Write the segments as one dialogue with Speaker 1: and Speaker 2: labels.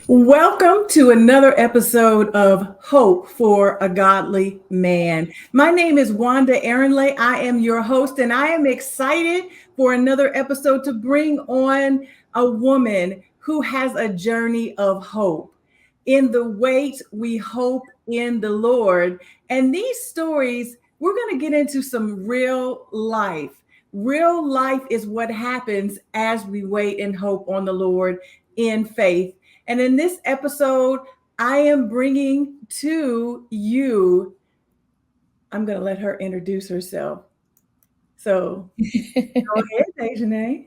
Speaker 1: Welcome to another episode of Hope for a Godly Man. My name is Wanda Aaronley. I am your host, and I am excited for another episode to bring on a woman who has a journey of hope. In the wait, we hope in the Lord. And these stories, we're going to get into some real life. Real life is what happens as we wait and hope on the Lord in faith. And in this episode, I am bringing to you, I'm going to let her introduce herself. So go ahead, Desjane.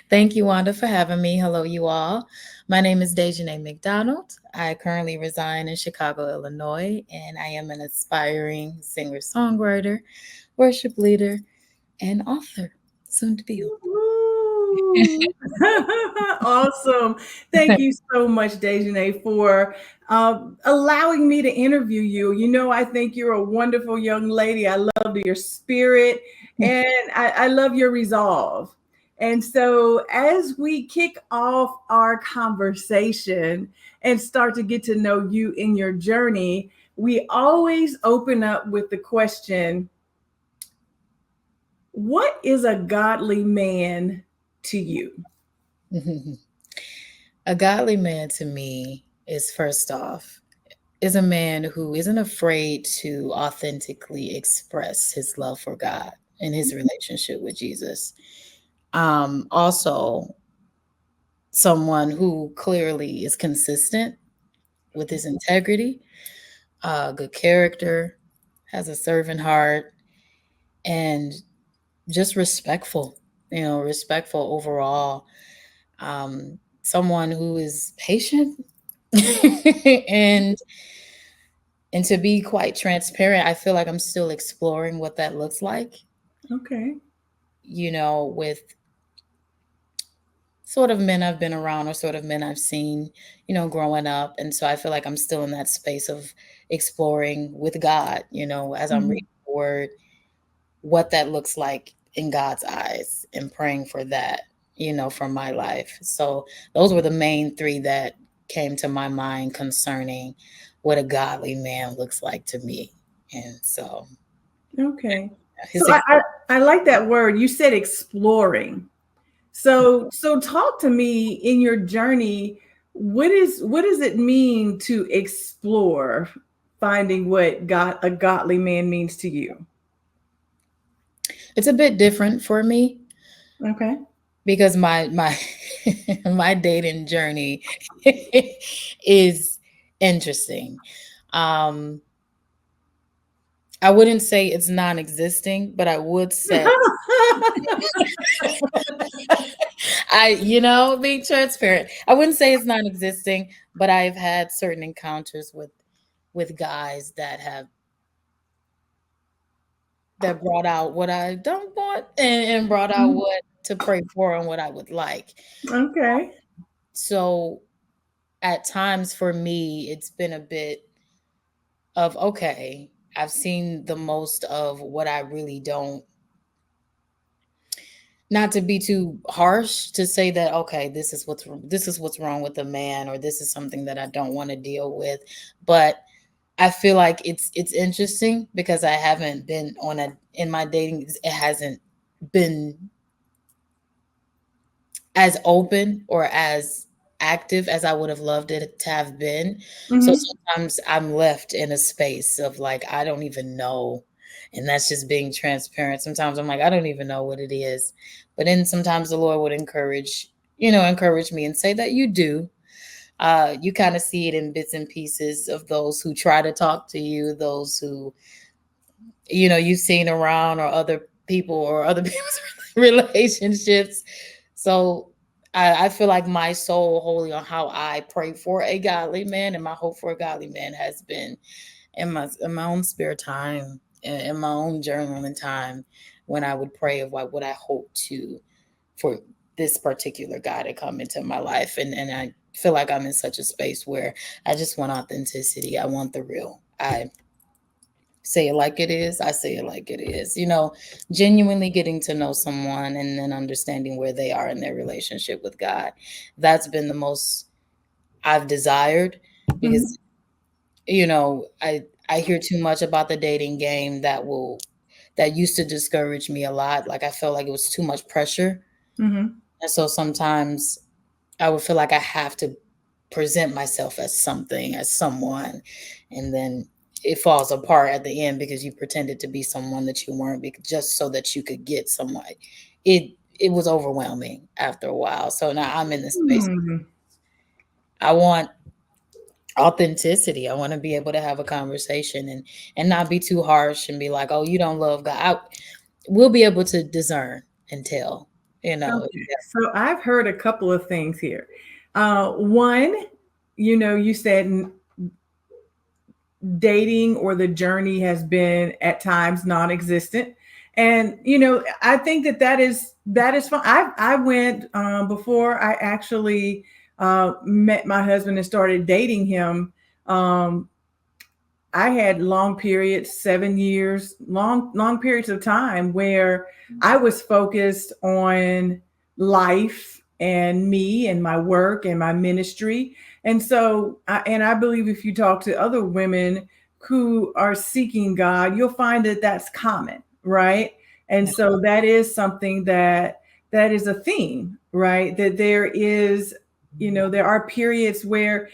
Speaker 2: Thank you, Wanda, for having me. Hello, you all. My name is Desjane McDonald. I currently reside in Chicago, Illinois, and I am an aspiring singer songwriter, worship leader, and author, soon to be.
Speaker 1: Woo! Awesome. Thank you so much, Desjane, for allowing me to interview you. You know, I think you're a wonderful young lady. I love your spirit and I love your resolve. And so, as we kick off our conversation and start to get to know you in your journey, we always open up with the question, what is a godly man to you?
Speaker 2: A godly man to me is first off, is a man who isn't afraid to authentically express his love for God and his relationship with Jesus. Also, someone who clearly is consistent with his integrity, good character, has a servant heart, and just respectful, respectful overall. Someone who is patient and and to be quite transparent, I feel like I'm still exploring what that looks like,
Speaker 1: Okay.
Speaker 2: with sort of men I've been around or sort of men I've seen, growing up. And so I feel like I'm still in that space of exploring with God, as I'm
Speaker 1: Mhm.
Speaker 2: reading the word, what that looks like in God's eyes and praying for that, for my life. So those were the main three that came to my mind concerning what a godly man looks like to me. And so
Speaker 1: Okay. So
Speaker 2: his
Speaker 1: I like that word. You said exploring. So talk to me in your journey. What does it mean to explore finding what God a godly man means to you?
Speaker 2: it's a bit different for me
Speaker 1: Okay.
Speaker 2: because my my dating journey is interesting. Um, I wouldn't say it's non-existing, but I would say being transparent. I wouldn't say it's non-existing, but I've had certain encounters with guys that brought out what I don't want and brought out what to pray for and what I would like.
Speaker 1: Okay.
Speaker 2: So at times for me, it's been a bit of okay, I've seen the most of what I really don't, not to be too harsh to say that okay, this is what's wrong with a man, or this is something that I don't want to deal with. But I feel like it's interesting because I haven't been on a in my dating, it hasn't been as open or as active as I would have loved it to have been. So
Speaker 1: Hmm.
Speaker 2: sometimes I'm left in a space of like, I don't even know. And that's just being transparent. Sometimes I'm like, I don't even know what it is. But then sometimes the Lord would encourage me and say that you do. You kind of see it in bits and pieces of those who try to talk to you, those who, you've seen around, or other people or other people's relationships. So I feel like my soul wholly on how I pray for a godly man, and my hope for a godly man has been in my own spare time, in my own journaling time, when I would pray of what would I hope to for this particular guy to come into my life. And I feel like I'm in such a space where I just want authenticity. I want the real. I say it like it is. I say it like it is. Genuinely getting to know someone and then understanding where they are in their relationship with God. That's been the most I've desired,
Speaker 1: Mhm.
Speaker 2: because I hear too much about the dating game that used to discourage me a lot. Like I felt like it was too much pressure.
Speaker 1: Mhm.
Speaker 2: And so sometimes I would feel like I have to present myself as something, as someone, and then it falls apart at the end because you pretended to be someone that you weren't, just so that you could get someone. It was overwhelming after a while. So now I'm in this space.
Speaker 1: Hmm.
Speaker 2: I want authenticity. I want to be able to have a conversation and not be too harsh and be like, "Oh, you don't love God." We'll be able to discern and tell. You know.
Speaker 1: Okay. So I've heard a couple of things here. One, you said dating or the journey has been at times non-existent, and I think that is fine. I went, before I actually met my husband and started dating him. um, I had long periods, 7 years, long periods of time where I was focused on life and me and my work and my ministry. And so, I believe if you talk to other women who are seeking God, you'll find that that's common, right? And
Speaker 2: Yeah.
Speaker 1: so that is something that is a theme, right? That there are periods where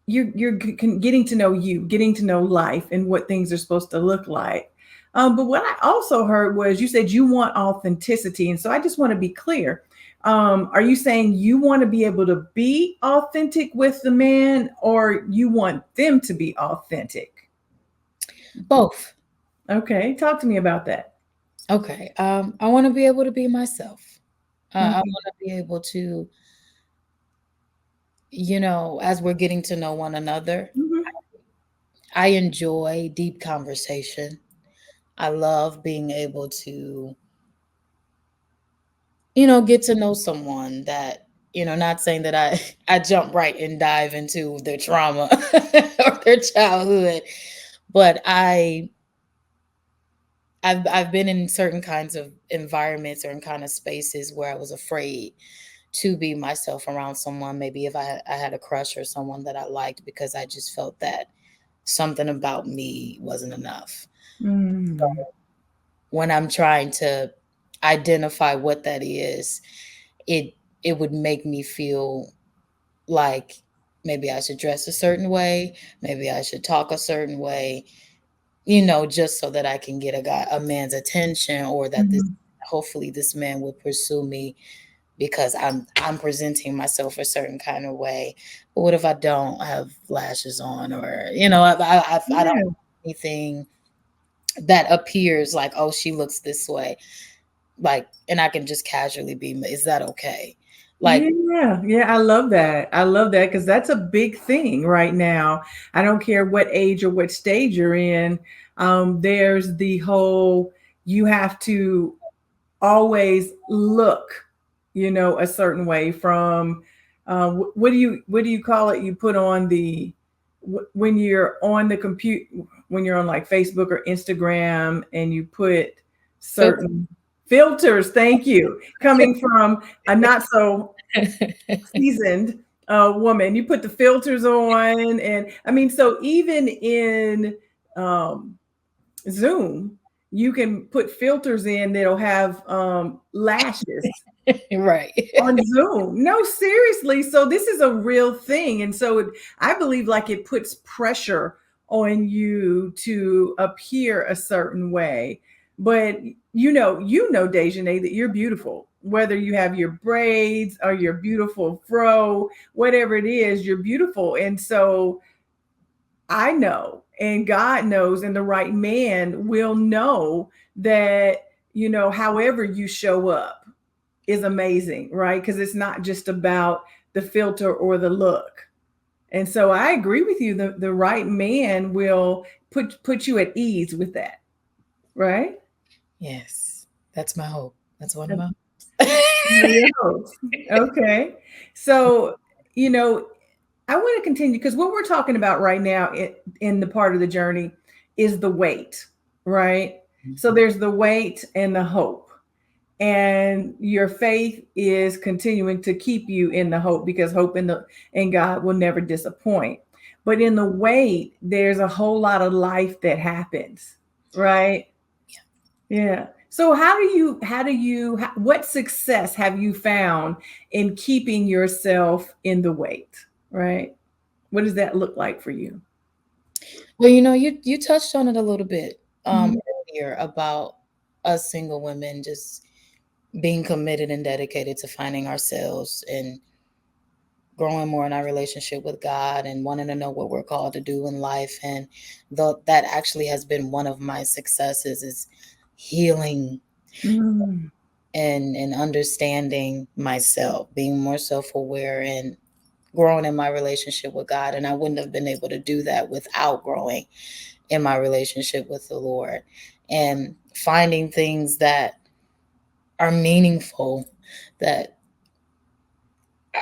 Speaker 1: you're getting to know you, getting to know life and what things are supposed to look like. But what I also heard was you said you want authenticity, and so I just want to be clear. Are you saying you want to be able to be authentic with the man, or you want them to be authentic?
Speaker 2: Both.
Speaker 1: Okay, talk to me about that.
Speaker 2: Okay. I want to be able to be myself. I
Speaker 1: Okay.
Speaker 2: want to be able to, as we're getting to know one another,
Speaker 1: Mhm.
Speaker 2: I enjoy deep conversation. I love being able to, get to know someone that, not saying that I I jump right and dive into their trauma or their childhood, but I've been in certain kinds of environments or in kind of spaces where I was afraid to be myself around someone. Maybe if I had a crush or someone that I liked, because I just felt that something about me wasn't enough.
Speaker 1: Mm.
Speaker 2: When I'm trying to identify what that is, it it would make me feel like maybe I should dress a certain way, maybe I should talk a certain way, just so that I can get a man's attention, or that this
Speaker 1: Mhm.
Speaker 2: hopefully this man will pursue me because I'm presenting myself a certain kind of way. But what if I don't have lashes on, or I don't
Speaker 1: Yeah.
Speaker 2: have anything that appears like, oh, she looks this way, like, and I can just casually be, is that okay? Like,
Speaker 1: Yeah, yeah, I love that. I love that because that's a big thing right now. I don't care what age or what stage you're in. There's the whole you have to always look, a certain way from what do you call it? You put on when you're on the compute when you're on like Facebook or Instagram and you put
Speaker 2: filter.
Speaker 1: certain filters. Thank you. Coming from a not so seasoned woman, you put the filters on, and I mean, so even in um, Zoom, you can put filters in that'll have lashes
Speaker 2: Right.
Speaker 1: on Zoom. No, seriously. So this is a real thing. And so I believe like it puts pressure on you to appear a certain way. But Desjane, that you're beautiful. Whether you have your braids or your beautiful fro, whatever it is, you're beautiful. And so I know, and God knows, and the right man will know that, however you show up is amazing, right? Because it's not just about the filter or the look. And so I agree with you. The right man will put you at ease with that, right?
Speaker 2: Yes, that's my hope. That's one of
Speaker 1: That's
Speaker 2: my
Speaker 1: one of your hopes. Okay. So, you know, I want to continue because what we're talking about right now in the part of the journey is the wait, right? So there's the wait and the hope. and your faith is continuing to keep you in the hope, because hope in God will never disappoint. But in the wait, there's a whole lot of life that happens, right? Yeah. So what success have you found in keeping yourself in the wait, right? What does that look like for you?
Speaker 2: Well, you touched on it a little bit
Speaker 1: Mhm.
Speaker 2: earlier about us single women just being committed and dedicated to finding ourselves and growing more in our relationship with God and wanting to know what we're called to do in life. And that actually has been one of my successes is healing
Speaker 1: Mm.
Speaker 2: and understanding myself, being more self-aware and growing in my relationship with God. And I wouldn't have been able to do that without growing in my relationship with the Lord and finding things that are meaningful, that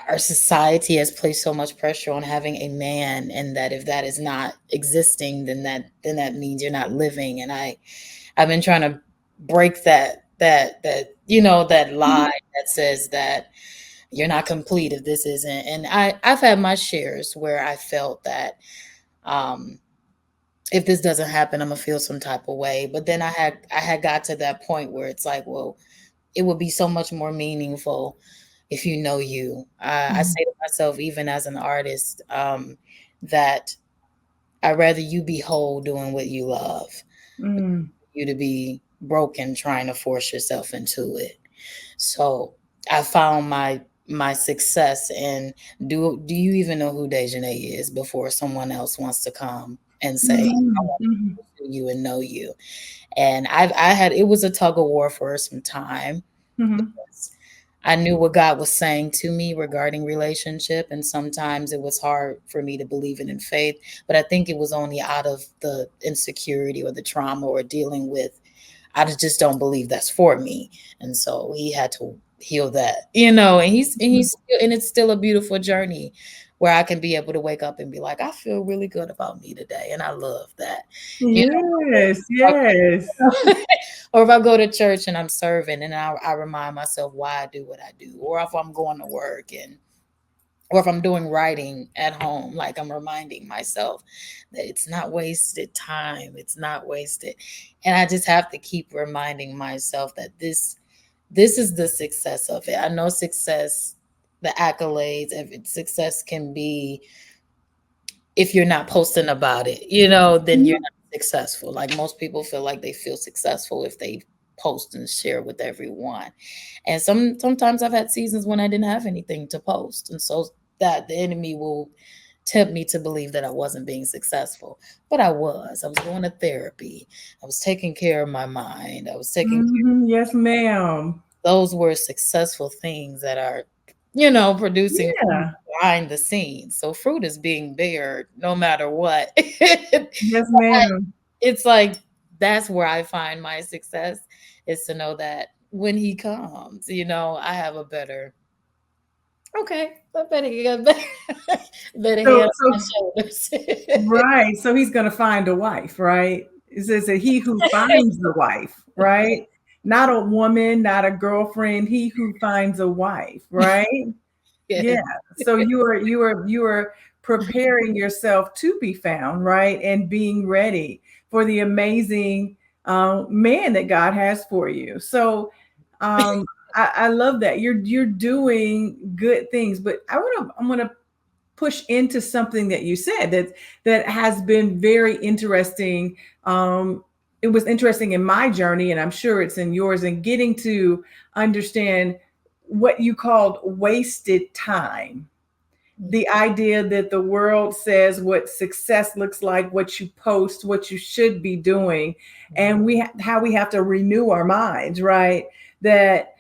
Speaker 2: our society has placed so much pressure on having a man, and that if that is not existing, then that means you're not living. And I've been trying to break that lie
Speaker 1: Mhm.
Speaker 2: that says that you're not complete if this isn't. And I've had my shares where I felt that um if this doesn't happen, I'm gonna feel some type of way. But then I had got to that point where it's like, well, it would be so much more meaningful if you know you. I
Speaker 1: Mhm.
Speaker 2: say to myself, even as an artist, that I'd rather you be whole doing what you love,
Speaker 1: Mm.
Speaker 2: you to be broken trying to force yourself into it. So I found my success in do you even know who Desjane is before someone else wants to come and say, I
Speaker 1: Mhm.
Speaker 2: want
Speaker 1: Mhm.
Speaker 2: to know you and know you. And I had it was a tug of war for some time
Speaker 1: Mhm.
Speaker 2: because I knew what God was saying to me regarding relationship, and sometimes it was hard for me to believe it in faith. But I think it was only out of the insecurity or the trauma or dealing with I just don't believe that's for me. And so he had to heal that. And he's still, and it's still a beautiful journey where I can be able to wake up and be like, I feel really good about me today. And I love that. You
Speaker 1: Yes,
Speaker 2: know,
Speaker 1: yes.
Speaker 2: or if I go to church and I'm serving and I remind myself why I do what I do, or if I'm going to work or if I'm doing writing at home, like I'm reminding myself that it's not wasted time. It's not wasted. And I just have to keep reminding myself that this is the success of it. I know success, the accolades, success can be if you're not posting about it, then you're
Speaker 1: Mhm.
Speaker 2: not successful. Like most people feel like they feel successful if they post and share with everyone. And sometimes I've had seasons when I didn't have anything to post. And so that the enemy will tempt me to believe that I wasn't being successful. But I was. I was going to therapy. I was taking care of my mind. I was taking
Speaker 1: Mhm. Yes, ma'am.
Speaker 2: those were successful things that are, producing fruit
Speaker 1: Yeah.
Speaker 2: behind the scenes. So fruit is being bared no matter what.
Speaker 1: Yes, ma'am.
Speaker 2: It's like that's where I find my success is to know that when he comes, I have a better okay, I better get better, better
Speaker 1: So,
Speaker 2: head on
Speaker 1: so
Speaker 2: my shoulders.
Speaker 1: right. So he's going to find a wife, right? It says that he who finds the wife, right? Not a woman, not a girlfriend, he who finds a wife, right?
Speaker 2: Yes.
Speaker 1: Yeah. So you are preparing yourself to be found, right? And being ready for the amazing man that God has for you. So I love that. You're doing good things, but I'm gonna push into something that you said that has been very interesting. It was interesting in my journey, and I'm sure it's in yours, in getting to understand what you called wasted time. The idea that the world says what success looks like, what you post, what you should be doing, and how we have to renew our minds, right? That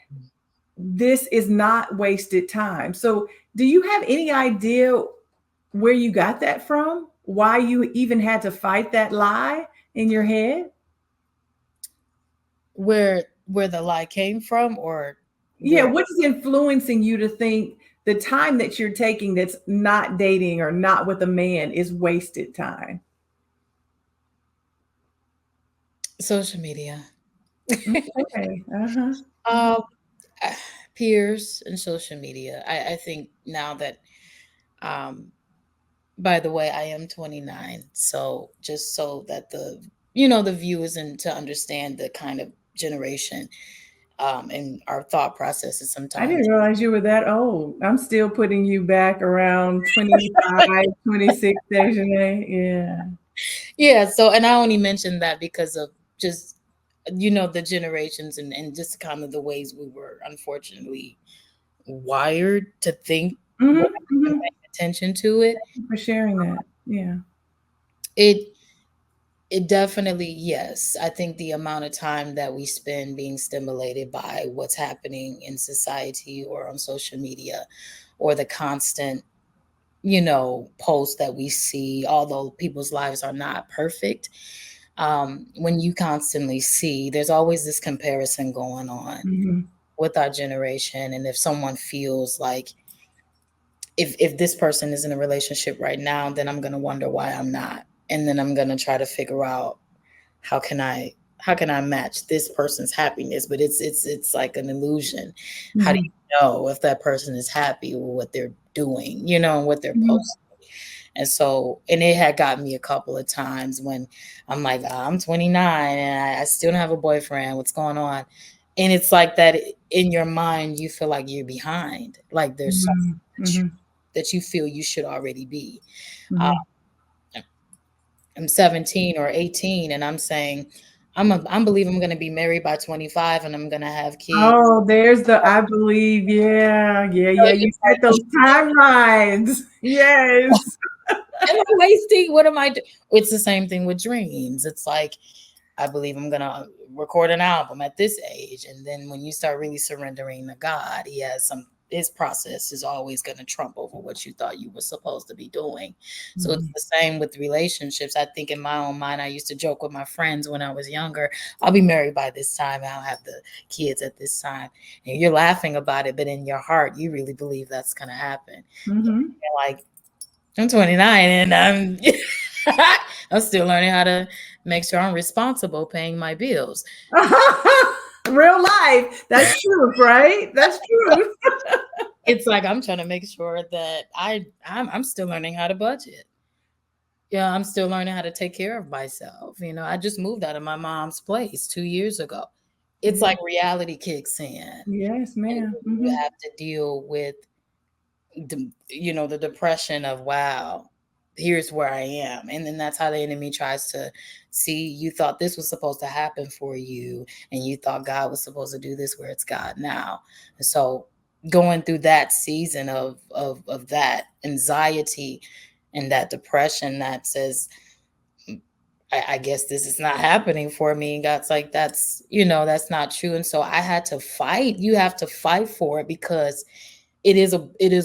Speaker 1: this is not wasted time. So, do you have any idea where you got that from? Why you even had to fight that lie in your head?
Speaker 2: Where the lie came from or
Speaker 1: Yeah,
Speaker 2: where
Speaker 1: what is influencing you to think the time that you're taking that's not dating or not with a man is wasted time?
Speaker 2: social media.
Speaker 1: Okay. Uh-huh.
Speaker 2: Um, peers and social media. I think now that, um, by the way, I am 29, so just so that the viewers and to understand the kind of generation, and our thought processes
Speaker 1: I
Speaker 2: sometimes.
Speaker 1: didn't realize you were that old. I'm still putting you back around 25, 26, Desjane. Yeah.
Speaker 2: Yeah, so and I only mentioned that because of just the generations and just kind of the ways we were unfortunately wired to think without
Speaker 1: Mm-hmm,
Speaker 2: even
Speaker 1: mm-hmm.
Speaker 2: paying attention to it.
Speaker 1: For sharing that. Yeah.
Speaker 2: It it definitely, yes. I think the amount of time that we spend being stimulated by what's happening in society or on social media, or the constant, posts that we see, although people's lives are not perfect, when you constantly see, there's always this comparison going on
Speaker 1: Mm-hmm,
Speaker 2: with our generation. And if someone feels like, if this person is in a relationship right now, then I'm going to wonder why I'm not. And then I'm going to try to figure out how can I how can I match this person's happiness? But it's like an illusion. How do
Speaker 1: mm-hmm,
Speaker 2: you know if that person is happy with what they're doing, and what they're
Speaker 1: mm-hmm,
Speaker 2: posting? And so, and it had got me a couple of times when I'm like, I'm 29 and I still don't have a boyfriend. What's going on? And it's like that in your mind, you feel like you're behind. Like there's something
Speaker 1: mm-hmm,
Speaker 2: that you feel you should already be. Uh,
Speaker 1: mm-hmm.
Speaker 2: I'm 17 or 18 and I'm saying, I believe I'm going to be married by 25 and I'm going to have kids.
Speaker 1: Oh, there's the I believe. Yeah, yeah,
Speaker 2: So
Speaker 1: yeah. You
Speaker 2: it's like,
Speaker 1: set those timelines. Yes.
Speaker 2: am I wasting? What am I doing? It's the same thing with dreams. It's like, I believe I'm gonna record an album at this age. And then when you start really surrendering to God, he has his process is always gonna trump over what you thought you were supposed to be doing. So it's
Speaker 1: Mhm,
Speaker 2: the same with relationships. I think in my own mind, I used to joke with my friends when I was younger, I'll be married by this time, I'll have the kids at this time. And you're laughing about it, but in your heart, you really believe that's gonna happen.
Speaker 1: mhm.
Speaker 2: You're like, I'm 29 and I'm still learning how to make sure I'm responsible paying my bills.
Speaker 1: Real life. That's truth, right? That's truth.
Speaker 2: It's like I'm trying to make sure that I'm still learning how to budget. Yeah, I'm still learning how to take care of myself. I just moved out of my mom's place 2 years ago. It's
Speaker 1: Yeah.
Speaker 2: like reality kicks in,
Speaker 1: Yes,
Speaker 2: and
Speaker 1: ma'am.
Speaker 2: you
Speaker 1: Hmm.
Speaker 2: have to deal with the depression of, wow, here's where I am. And then that's how the enemy tries to see, you thought this was supposed to happen for you, and you thought God was supposed to do this, where it's God now. And so going through that season of that anxiety and that depression that says, I guess this is not happening for me. And God's like, that's not true. And so I had to fight. You have to fight for it, because it is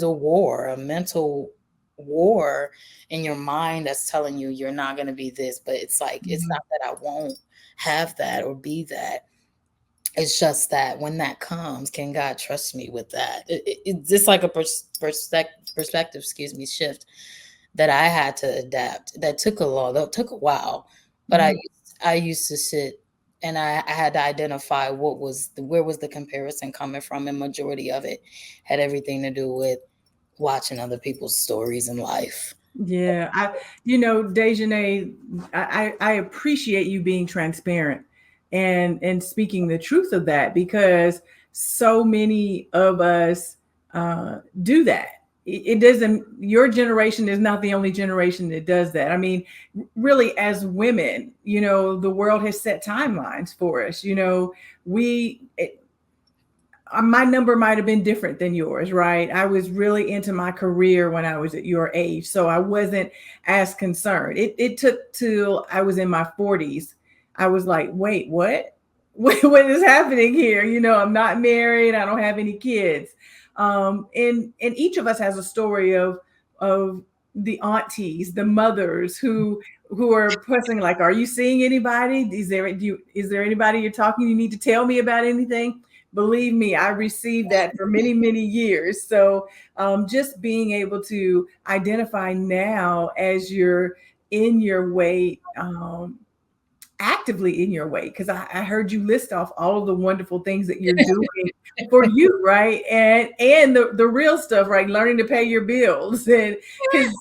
Speaker 2: a war, a mental war in your mind that's telling you you're not going to be this. But it's like, it's
Speaker 1: Hmm.
Speaker 2: not that I won't have that or be that. It's just that when that comes, can God trust me with that? It's just like a perspective, excuse me, shift that I had to adapt. That took a while, but I
Speaker 1: Hmm.
Speaker 2: I used to sit and I had to identify where was the comparison coming from, and majority of it had everything to do with watching other people's stories in life.
Speaker 1: Yeah, Desjane, I appreciate you being transparent and speaking the truth of that, because so many of us do that. It doesn't. Your generation is not the only generation that does that. I mean, really, as women, the world has set timelines for us. We my number might have been different than yours, right? I was really into my career when I was at your age, so I wasn't as concerned. It took till I was in my 40s. I was like, wait, what? What is happening here? I'm not married. I don't have any kids. And each of us has a story of the aunties, the mothers who are pressing like, are you seeing anybody? Is there anybody you're talking? You need to tell me about anything. Believe me, I received that for many, many years. So just being able to identify now as you're in your weight actively in your weight, because I heard you list off all of the wonderful things that you're doing for you, right? And the real stuff, right? Learning to pay your bills, and because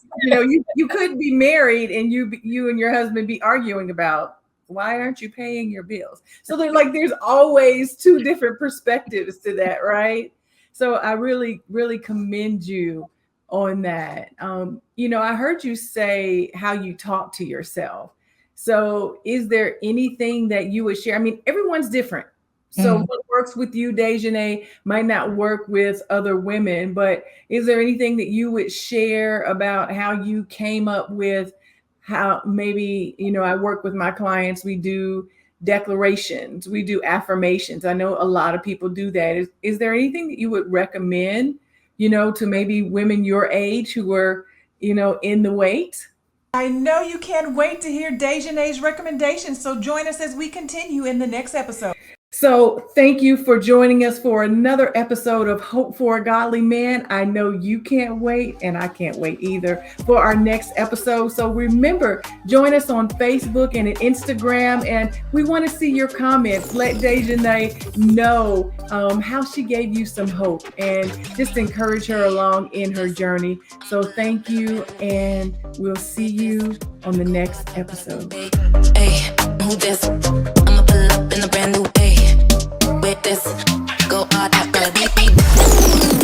Speaker 1: you could be married and you and your husband be arguing about why aren't you paying your bills. So there's always two different perspectives to that, right? So I really really commend you on that. I heard you say how you talk to yourself. So is there anything that you would share? I mean, everyone's different. So what works with you, Desjane, might not work with other women, but is there anything that you would share about how you came up with how maybe, I work with my clients, we do declarations, we do affirmations. I know a lot of people do that. Is there anything that you would recommend, to maybe women your age who are, in the weight? I know you can't wait to hear Desjane's recommendations, so join us as we continue in the next episode. So thank you for joining us for another episode of Hope for a Godly Man. I know you can't wait, and I can't wait either for our next episode. So remember, join us on Facebook and Instagram, and we want to see your comments. Let Desjane know how she gave you some hope, and just encourage her along in her journey. So thank you, and we'll see you on the next episode.
Speaker 3: Hey, who this? I'ma pull up in a brand new with this. Go hard, I gotta beat me.